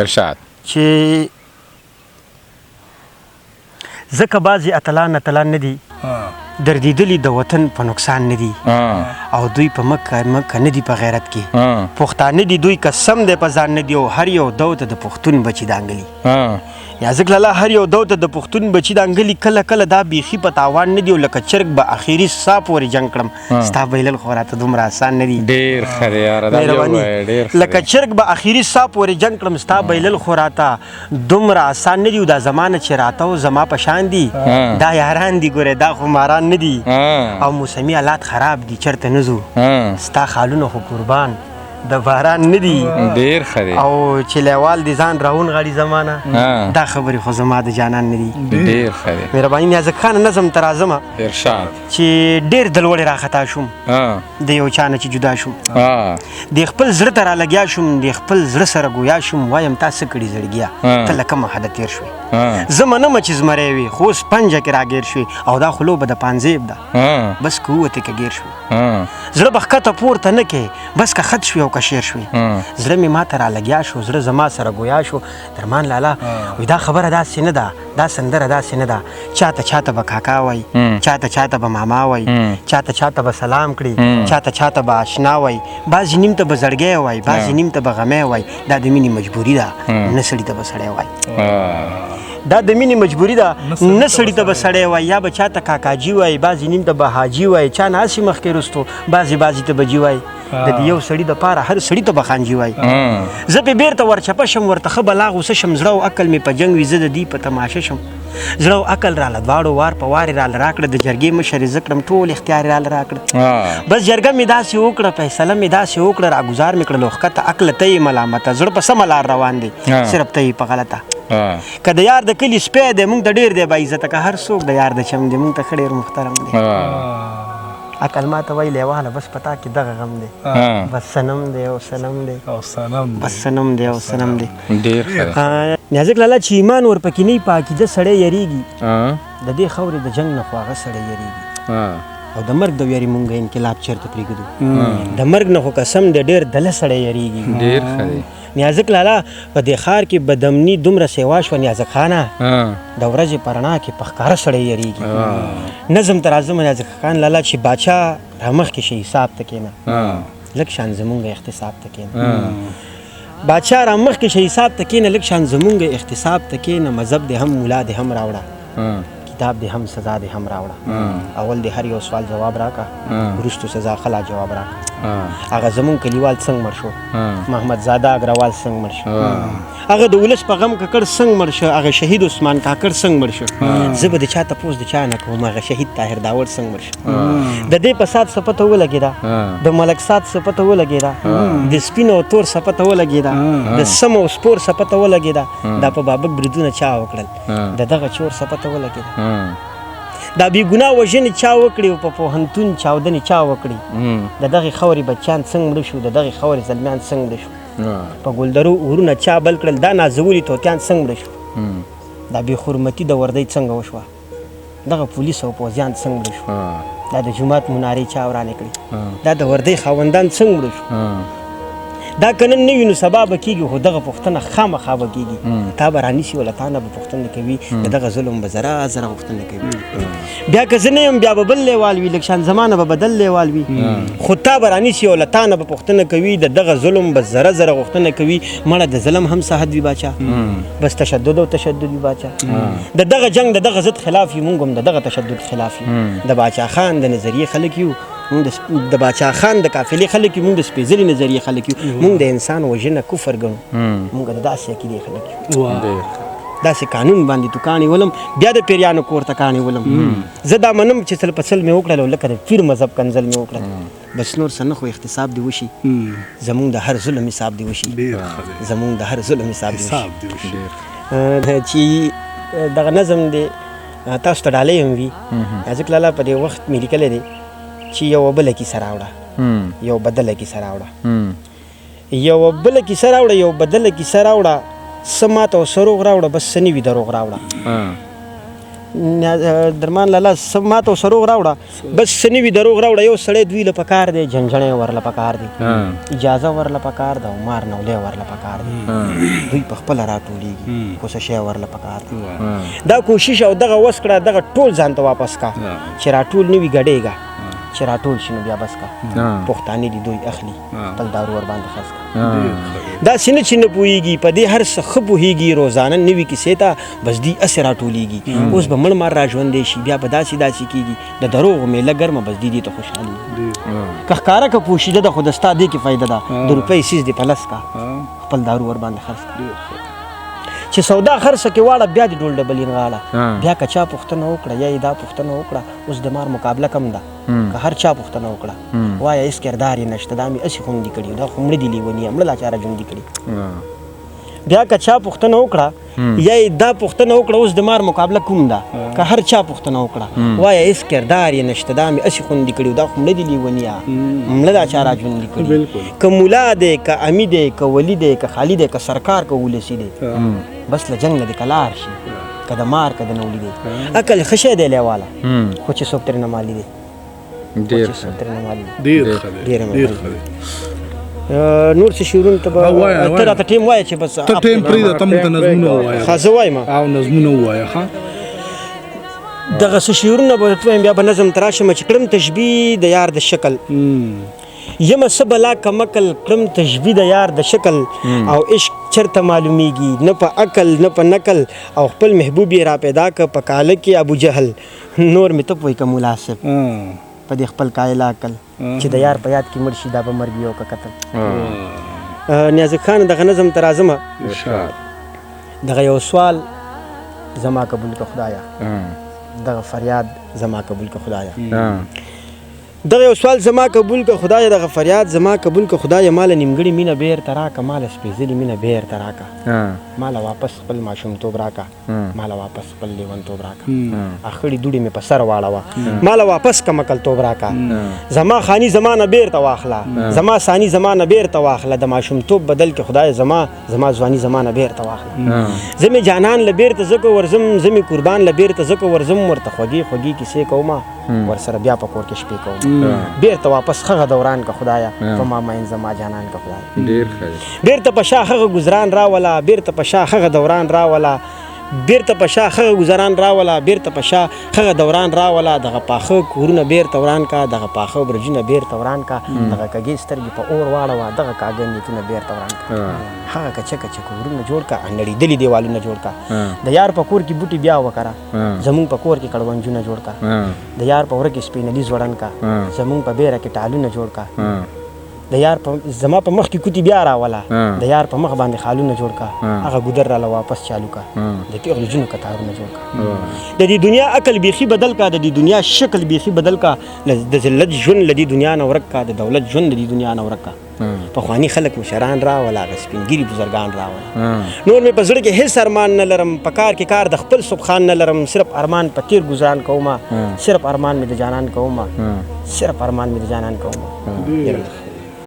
ارشاد چې ځکه بعضې اتلان نه دي دردېدلي د وطن په نقصان نه دي او دوی په مکه نه دي په غیرت کې پښتانه دي دوی قسم دی په ځان نه دي او هر یو دو ته د پښتون بچي دانګلي یا ځکه لاله هر یو دو ته د پښتون بچي دانګلي کله کله دا بیخي په تاوان نه دي او لکه چرګ به اخري سا پورې جنګ کړم ستا بایلل خو راته دومره آسان نه دي ډېر ښه دی یاره دا بیا ووایه ډېر ښه لکه چرګ به اخري سا پورې جنګ کړم ستا بایلل خو راته دومره آسان نه دي او دا زمانه چې راته او زما په شان دي دا یاران دي ګورې دا خو ماران نه دي او موسمي حالات خراب دي چرته نه ځو ستا خالونه خو قربان د باران نه دي ډېر ښه دی او چې لیوال دي ځان راون غاړي زمانه دا خبرې خو زما د جانان نه دي ډېر ښه دی مهرباني نیازک خان نظم ته راځمه ارشاد چې ډېر دلوړې راخطا شوم د یو چا نه چې جدا شوم د خپل زړه ته رالګیا شوم د خپل زړه سره ګویا شوم وایم تا څه کړي زړګیا ته له کومه حده تېر شوې زه منمه چې زمری وي خو اوس پنجه کې راګیر شوې او دا خو لوبه د پانزیب ده بس که ووتې که ګیر شوې زړه به ښکته پورته نه کې بس که خط شوې او که شیر شوې زړه مې ما ته رالګیا شو زړه زما سره ګویا شو درمان لالا وایي دا خبره داسې نه ده دا سندره داسې نه ده چاته به کاکا وایي چاته به ماما وایي چاته به سلام کړي چاته به آشنا وایي بعضې نیم ته به زړګی وایي بعضې نیم ته به غمی وایي دا د مینې مجبوري ده نه سړي ته به سړی وایي دا د مینې مجبوري ده نه سړي ته به سړی وایي یا به چاته کاکاجي وایي بعضې نیم ته به حاجي وایي چا نه هسې مخکې رستو بعضې ته به جي وایي د دې یو سړي دپاره هر سړي ته به خانجي وایي زه پې بېرته ورچپه شم ورته ښه بلا غوسه شم زړه او عقل مې په جنګ وي زه د دې په تماشه شم زړه او عقل راله دواړو وار په وار یې راله راکړه د جرګې مشر یې زه کړم ټول اختیار یې راله راکړه بس جرګه مې داسې وکړه فیصله مې داسې وکړه راګزار مې کړه لوښکته عقله ته یې ملامته زړه په سمه لار روان دی صرف ته یې په غلطه که د یار د کلي سپی دی مونږ ته ډېر دی باعزته که هر څوک د یار د چم دی مونږ ته ښه ډېر محترم دی عقل ما ته وایي لیواله بس پتا کې دغه غم دی بس صنم دی او صنم دی بس صنم دی او صنم دی ډېر ښه نیازک لالا چې ایمان ورپکې نه وي په عقیده سړی یریږي د دې خاورې د جنګ نه خو هغه سړی یریږي او د مرګ د ویرې مونږ انقلاب چېرته پرېږدو د مرګ نه خو قسم دی ډېر دله سړی یریږي ډېر ښه دی نیازک لالا په دې ښار کې بدامني دومره سیوا شوه نیازک خانه د ورځې په رڼا کې په ښکاره سړی یریږي نظم ته راځم نیازک خان لالا چې باچا رامخکې شي حساب ته کښېنه لږ شان زمونږ احتساب ته کښېنه باچا رامخکې شي حساب ته کښېنه لږ شان زمونږ احتساب ته کښېنه مذهب دې هم ملا دې هم راوړه کتاب دې هم سزا دې هم راوړه اول دې هر یو سوال جواب راکړه وروستو سزا خلا جواب راکړه هغه زمونږ کلیوال څنګه مړ شو محمد زاده اګروال څنګه مړ شو هغه د ولس په غم ککړ څنګه مړ شو هغه شهید عثمان کاکړ څنګه مړ شو زه به د چا تپوس د چا نه کوم هغه شهید طاهر داور څنګه مړ شو د دې په سات څه پته ولګېده د ملک سات څه پته ولګېده د سپین او تور څه پته ولګېده د سم او سپور څه پته ولګېده دا په بابک بریدونه چا وکړل د دغه چور څه پته ولګېده دا بې ګناه وژنې چا وکړي او په پوهنتون چاودنې چا وکړي د دغې خاورې بچیان څنګه مړه شو د دغې خاورې زلمیان څنګه مړه شو په ګلدرو اورونه چا بل کړل دا نازولي توتیان څنګه مړه شو دا بې حرمتي د وردۍ څنګه وشوه دغه پولیس او پوځیان څنګه مړه شو دا د جومات منارې چا ورانې کړي دا د وردۍ خاوندان څنګه مړه شو دا که نن نه وي نو سبا به کېږي خو دغه پوښتنه خامخا به کېږي تا به رانیسي وله تا نه به پوښتنه کوي د دغه ظلم به زره زره غوښتنه کوي بیا که زه نه یم بیا به بل لیوال وي لږ شان زمانه به بدل لیوال وي خو تا به رانیسي وله تا نه به پوښتنه کوي د دغه ظلم به زره زره غوښتنه کوي مړه د ظلم هم څه حد وي باچا بس تشدد او تشدد وي باچا د دغه جنګ د دغه ضد خلاف یو مونږ هم د دغه تشدد خلاف یو د باچا خان د نظریې خلک یو مونږ د باچا خان د قافلې خلک یو مونږ د سپېڅلې نظریې خلک یو مونږ د انسان وژنه کفر ګڼو مونږ د داسې عقیدې خلک یو داسې قانون باندې تو کاڼې ولم بیا د پیریانو کور ته کاڼې ولم زه دا منم چې سل په سل مې وکړل او لکه د پیر مذهب کنځل مې وکړل بس نور څه نه خو احتساب دې وشي زمونږ د هر ظلم حساب دې وشي زمونږ د هر ظلم حساب دې وشي چې دغه نظم دې تاسو ته ډالۍ هم وي ځکه لالا په دې وخت مې لیکلی دی چې یوه بله کیسه راوړه یو بدله کیسه راوړه یوه بله کیسه راوړه یو بدله کیسه راوړه څه ماته او څه روغ راوړه بس څه نه وي دروغ راوړه درمان لالا ما ته سروغ راوړه بس سنوي دروغ راوړه یو سړی دوی له پکار دی جنجڼې ورله پکار دی اجازه ورله پکار ده مار نولې ورله پکار دی دوی په خپله راټولېږي خو څه شی ورله پکار دی دا کوشش او دغه وس کړه دغه ټول ځان ته واپس کا چې راټول نه وي ګډېږه چې راټول شي نو بیا بس کا پښتانه دي دوی اخلي خپل دارو ور باندې خرڅ کا داسې نه چې نه پوهېږي په دې هر څه ښه پوهېږي روزانه نوي کیسې ته بس دوی هسې راټولېږي اوس به مړ مار را ژوندی شي بیا به داسې کېږي د دروغو میله ګرمه بس دوی دې ته خوشحالي که ښکاره که پوشیده ده خو د ستا دې کې فایده ده د روپۍ سیز دې په لس کا خپل دارو ور باندې خرڅ کا چې سودا خرڅه کې واړه بیا دې ډول ډبلین غاړه بیا که چا پوښتنه وکړه یا یې دا پوښتنه وکړه اوس د مار مقابله کم ده که هر چا پوښتنه وکړه وایه هېڅ کردار یې نشته دا مې هسې خوندي کړي دا خو مړه دي لیوني مړه لا چاره ژوندي کړي بیا که چا پوښتنه وکړه یا یې دا پوښتنه وکړه اوس د مار مقابله کوم ده که هر چا پوښتنه وکړه وایه هېڅ کردار یې نشته دا مې هسې خوندي کړي دا خو مړه دي لیونیه مړه دا چاره ژوندي کړي که ملا دی که امي دی که ولی دی که خالي دی که سرکار که ولسي دی بس له جنګ نه دې که لار شي که د مار که د نولي دی عقل ښه شی دی لیواله خو چې څوک ترې نه مالي دی نور څه شعرونو ته به ته راته ټیم وایه چې بس ته ټیم پرېږده ته موږ ته نظمونه ووایه ښه زه وایم او نظمونه ووایه ښه دغه څه شعرونه به درته وایم بیا به نظم ته راشم چې کړم تشبیه د یار د شکل یمه څه بلا کمکل کړم تشبیه د یار د شکل او عشق چرته معلومیږي نه په عقل نه په نقل او خپل محبوب یې را پیدا که په کاله کې ابو جهل نور مې ته پوهی که مناسب په دې خپل قایل عقل چې د یار په یاد کې مړ شي دا به مرګ وي او که قتل نیازک خان دغه نظم ته راځمه دغه یو سوال زما قبول که خدایا دغه فریاد زما قبول که خدایا دغه یو سوال زما قبول که خدایا دغه فریاد زما قبول که خدایا ماله نیمګړې مینه بیرته راکه ماله سپېڅلې مینه بیرته راکه ماله واپس خپل ماشومتوب راکه ماله واپس خپل لیونتوب راکه اخړې دوړې مې په سر واړوه ماله واپس که مکلتوب راکه زما خاني زما نه بیرته واخله زما ثاني زما نه بیرته واخله د ماشومتوب بدل کې خدای زما ځواني زما نه بیرته واخله زه مې جانان له بیرته ځکه ورځم زه مې قربان له بیرته ځکه ورځم ورته خوږې کیسې کومه ورسره بیا په کور کې شپې کوم بیرته واپس هغه دوران که خدایا په ما مین زما جانان که خدایا بیرته په شا هغه ګزران راوله بیرته په شا هغه دوران راوله بیرته په شا هغه ګزران راوله بیرته په شا هغه دوران راوله دغه پاخه کورونه بیرته وران کا دغه پاخه برجونه بیرته وران کا دغه کږې سترګې په اور واړوه دغه کاږه نیتونه بیرته وران کا هغه کچه کورونه جوړ کا نړېدلي دیوالونه جوړ کا د یار په کور کې بوټي بیا وکره زمونږ په کور کې کړونجونه جوړ کا د یار په وره کې سپینلي ځوړن کا زمونږ په بیره کې ټالونه جوړ کا د یار په زما په مخ کې کوتي بیا راوله د یار په مخ باندې خالونه جوړ کا هغه ګودر راله واپس چالو کا د پیغلو جنو کتارونه جوړ کا د دې دنیا عقل بیخي بدل کا د دې دنیا شکل بیخي بدل کا د ذلت ژوند له دې دنیا نه ورک کا د دولت ژوند د دې دنیا نه ورک کا پخواني خلک مشران راوله هغه سپینګیري بزرګان راوله نور مې په زړه کې هېڅ ارمان نه لرم په کار کې کار د خپل سبخان نه لرم صرف ارمان په تیر ګزران کومه صرف ارمان مې د جانان کومه صرف ارمان مې د جانان کومه